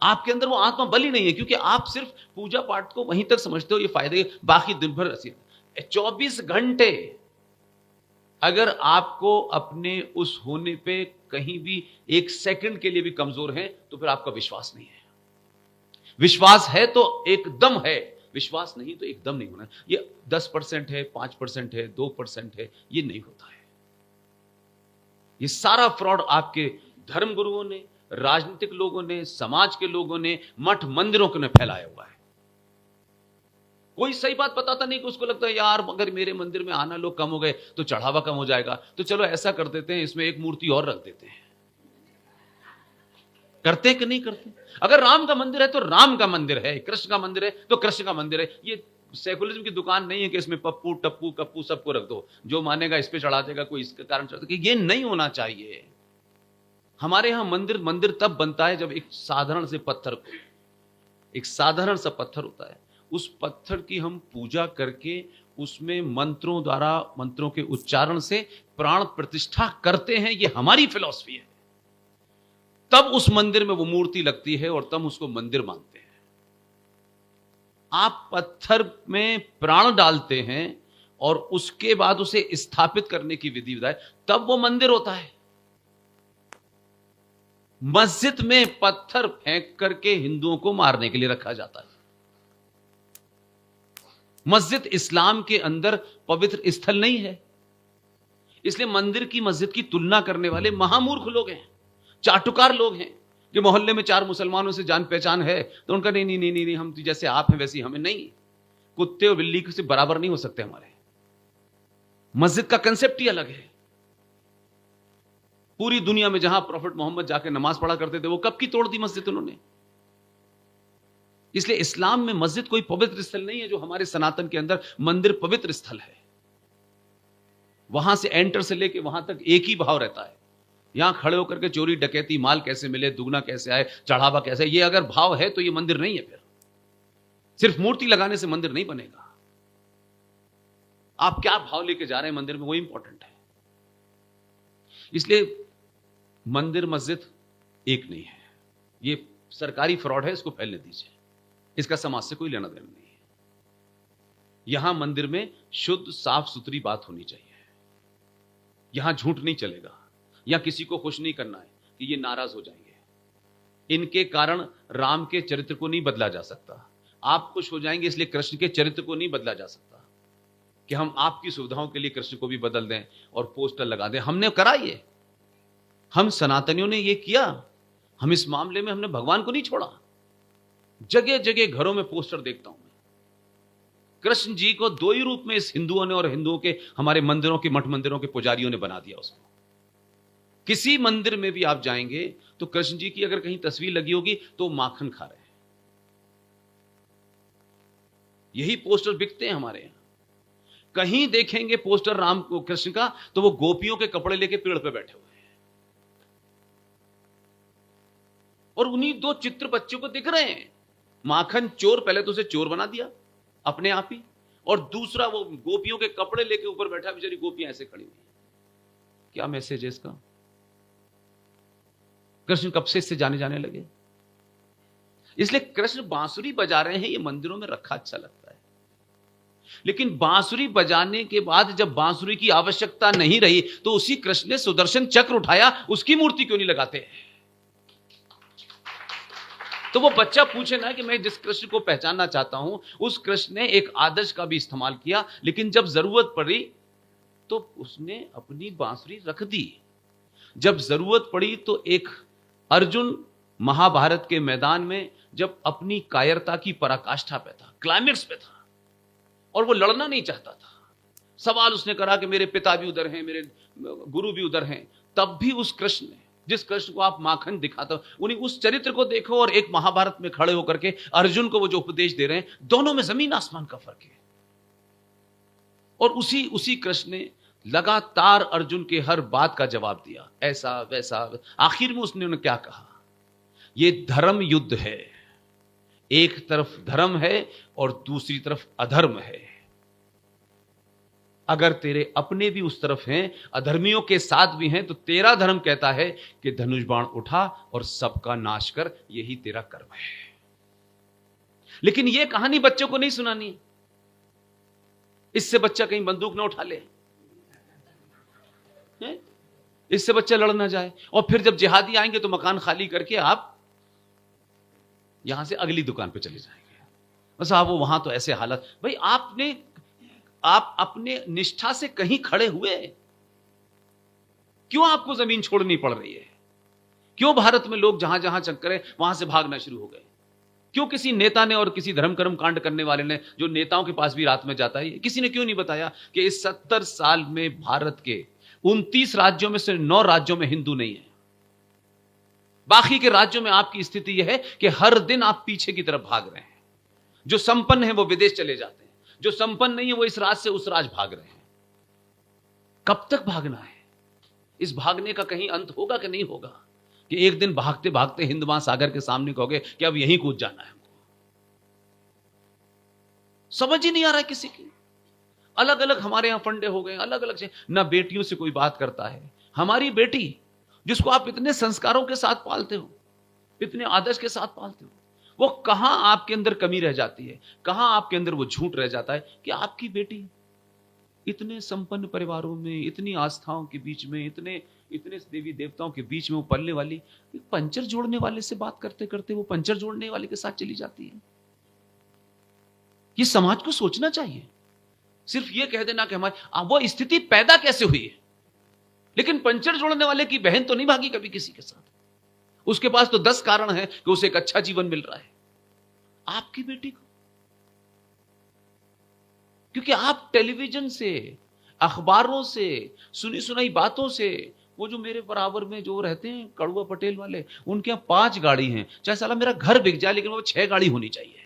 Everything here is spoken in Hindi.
आपके अंदर वो आत्मा बली नहीं है, क्योंकि आप सिर्फ पूजा पाठ को वहीं तक समझते हो, ये फायदे, बाकी दिन भर 24 घंटे अगर आपको अपने उस होने पे कहीं भी 1 सेकंड के लिए भी कमजोर हैं, तो फिर आपका विश्वास नहीं है। विश्वास है तो एकदम है, विश्वास नहीं तो एकदम नहीं होना। ये 10% है, 5% है, 2% है, ये नहीं होता है। ये सारा फ्रॉड आपके धर्म गुरुओं ने, राजनीतिक लोगों ने, समाज के लोगों ने, मठ मंदिरों ने फैलाया हुआ है। कोई सही बात बताता नहीं कि उसको लगता है यार अगर मेरे मंदिर में आना लोग कम हो गए तो चढ़ावा कम हो जाएगा, तो चलो ऐसा कर देते हैं, इसमें एक मूर्ति और रख देते हैं। करते कि नहीं करते? अगर राम का मंदिर है तो राम का मंदिर है, कृष्ण का मंदिर है तो कृष्ण का मंदिर है। ये सेकुलरिज्म की दुकान नहीं है कि इसमें पप्पू टप्पू कप्पू सबको रख दो, जो मानेगा इस पे चढ़ा देगा, कोई इसके कारण चढ़ा देगा। ये नहीं होना चाहिए। हमारे यहां मंदिर मंदिर तब बनता है जब एक साधारण से पत्थर को, एक साधारण सा पत्थर होता है, उस पत्थर की हम पूजा करके उसमें मंत्रों द्वारा, मंत्रों के उच्चारण से प्राण प्रतिष्ठा करते हैं। ये हमारी फिलॉसफी है। तब उस मंदिर में वो मूर्ति लगती है और तब उसको मंदिर मानते हैं। आप पत्थर में प्राण डालते हैं और उसके बाद उसे स्थापित करने की विधि बताए, तब वो मंदिर होता है। मस्जिद में पत्थर फेंक करके हिंदुओं को मारने के लिए रखा जाता है। मस्जिद इस्लाम के अंदर पवित्र स्थल नहीं है। इसलिए मंदिर की मस्जिद की तुलना करने वाले महामूर्ख लोग हैं, चाटुकार लोग हैं, कि मोहल्ले में 4 मुसलमानों से जान पहचान है तो उनका नहीं नहीं नहीं नहीं, हम तो जैसे आप हैं वैसे हमें नहीं, कुत्ते और बिल्ली से बराबर नहीं हो सकते हमारे। मस्जिद का कंसेप्ट ही अलग है। पूरी दुनिया में जहां प्रॉफिट मोहम्मद जाके नमाज पढ़ा करते थे, वो कब की तोड़ दी मस्जिद उन्होंने। इसलिए इस्लाम में मस्जिद कोई पवित्र स्थल नहीं है, जो हमारे सनातन के अंदर मंदिर पवित्र स्थल है। वहां से एंटर से लेके वहां तक एक ही भाव रहता है। यहां खड़े होकर के चोरी डकैती, माल कैसे मिले, दुगना कैसे आए, चढ़ावा कैसे, ये अगर भाव है तो ये मंदिर नहीं है। फिर सिर्फ मूर्ति लगाने से मंदिर नहीं बनेगा। आप क्या भाव लेके जा रहे हैं मंदिर में, वो इंपॉर्टेंट है। इसलिए मंदिर मस्जिद एक नहीं है। ये सरकारी फ्रॉड है, इसको फैलने दीजिए। इसका समाज से कोई लेना देना नहीं है। यहां मंदिर में शुद्ध साफ सुथरी बात होनी चाहिए। यहां झूठ नहीं चलेगा। या किसी को खुश नहीं करना है कि ये नाराज हो जाएंगे। इनके कारण राम के चरित्र को नहीं बदला जा सकता। आप खुश हो जाएंगे इसलिए कृष्ण के चरित्र को नहीं बदला जा सकता कि हम आपकी सुविधाओं के लिए कृष्ण को भी बदल दें और पोस्टर लगा दें। हमने करा ये, हम सनातनियों ने ये किया। हम इस मामले में हमने भगवान को नहीं छोड़ा। जगह जगह घरों में पोस्टर देखता हूं मैं। कृष्ण जी को 2 ही रूप में इस हिंदुओं ने और हिंदुओं के हमारे मंदिरों के, मठ मंदिरों के पुजारियों ने बना दिया उसको। किसी मंदिर में भी आप जाएंगे तो कृष्ण जी की अगर कहीं तस्वीर लगी होगी तो माखन खा रहे हैं। यही पोस्टर बिकते हैं हमारे यहां। कहीं देखेंगे पोस्टर राम को, कृष्ण का, तो वो गोपियों के कपड़े लेके पेड़ पे बैठे हुए हैं और उन्हीं 2 चित्र बच्चों को दिख रहे हैं। माखन चोर, पहले तो उसे चोर बना दिया अपने आप ही, और दूसरा वो गोपियों के कपड़े लेके ऊपर बैठा, बेचारी गोपियां ऐसे खड़ी हुई। क्या मैसेज है इसका? कृष्ण कब से इससे जाने लगे। इसलिए कृष्ण बांसुरी बजा रहे हैं, ये मंदिरों में रखा अच्छा लगता है। लेकिन बांसुरी बजाने के बाद जब बांसुरी की आवश्यकता नहीं रही तो उसी कृष्ण ने सुदर्शन चक्र उठाया, उसकी मूर्ति क्यों नहीं लगाते? तो वो बच्चा पूछे ना कि मैं जिस कृष्ण को पहचानना चाहता हूं उस कृष्ण ने एक आदर्श का भी इस्तेमाल किया, लेकिन जब जरूरत पड़ी तो उसने अपनी बांसुरी रख दी। जब जरूरत पड़ी तो एक अर्जुन महाभारत के मैदान में जब अपनी कायरता की पराकाष्ठा पे था, क्लाइमेक्स पे था, और वो लड़ना नहीं चाहता था, सवाल उसने करा कि मेरे पिता भी उधर हैं, मेरे गुरु भी उधर हैं, तब भी उस कृष्ण ने, जिस कृष्ण को आप माखन दिखाता, उन्हीं उस चरित्र को देखो और एक महाभारत में खड़े होकर के अर्जुन को वो जो उपदेश दे रहे हैं, दोनों में जमीन आसमान का फर्क है। और उसी कृष्ण ने लगातार अर्जुन के हर बात का जवाब दिया, ऐसा वैसा। आखिर में उसने क्या कहा? ये धर्म युद्ध है। एक तरफ धर्म है और दूसरी तरफ अधर्म है। अगर तेरे अपने भी उस तरफ हैं, अधर्मियों के साथ भी हैं, तो तेरा धर्म कहता है कि धनुष बाण उठा और सबका नाश कर, यही तेरा कर्म है। लेकिन यह कहानी बच्चों को नहीं सुनानी, इससे बच्चा कहीं बंदूक ना उठा ले, इससे बच्चा लड़ ना जाए, और फिर जब जिहादी आएंगे तो मकान खाली करके आप यहां से अगली दुकान पे चले जाएंगे। बस आप वो वहां तो ऐसे हालत, भाई आप अपने निष्ठा से कहीं खड़े हुए, क्यों आपको जमीन छोड़नी पड़ रही है? क्यों भारत में लोग जहां जहां चक्कर वहां से भागना शुरू हो गए? क्यों किसी नेता ने और किसी धर्म कर्म कांड करने वाले ने, जो नेताओं के पास भी रात में जाता है, किसी ने क्यों नहीं बताया कि इस 70 साल में भारत के 29 राज्यों में से 9 राज्यों में हिंदू नहीं है। बाकी के राज्यों में आपकी स्थिति यह है कि हर दिन आप पीछे की तरफ भाग रहे हैं। जो संपन्न है वो विदेश चले जाते हैं, जो संपन्न नहीं है वो इस राज से उस राज भाग रहे हैं। कब तक भागना है? इस भागने का कहीं अंत होगा कि नहीं होगा, कि एक दिन भागते भागते हिंद महासागर के सामने कहोगे कि अब यहीं कूद जाना है हमको? समझ ही नहीं आ रहा है किसी की। अलग अलग हमारे यहां फंडे हो गए, अलग अलग से, ना बेटियों से कोई बात करता है। हमारी बेटी जिसको आप इतने संस्कारों के साथ पालते हो, इतने आदर्श के साथ पालते हो, वो कहां आपके अंदर कमी रह जाती है, कहां आपके अंदर वो झूठ रह जाता है कि आपकी बेटी इतने संपन्न परिवारों में, इतनी आस्थाओं के बीच में, इतने देवी देवताओं के बीच में वो पलने वाली, पंचर जोड़ने वाले से बात करते करते वो पंचर जोड़ने वाले के साथ चली जाती है। ये समाज को सोचना चाहिए। सिर्फ ये कह देना कि हमारी वो स्थिति पैदा कैसे हुई है, लेकिन पंचर जोड़ने वाले की बहन तो नहीं भागी कभी किसी के साथ। उसके पास तो 10 कारण है कि उसे एक अच्छा जीवन मिल रहा है। आपकी बेटी को, क्योंकि आप टेलीविजन से, अखबारों से, सुनी सुनाई बातों से, वो जो मेरे बराबर में जो रहते हैं कड़ुआ पटेल वाले, उनके यहां 5 गाड़ी हैं, चाहे साला मेरा घर बिक जाए लेकिन वो 6 गाड़ी होनी चाहिए।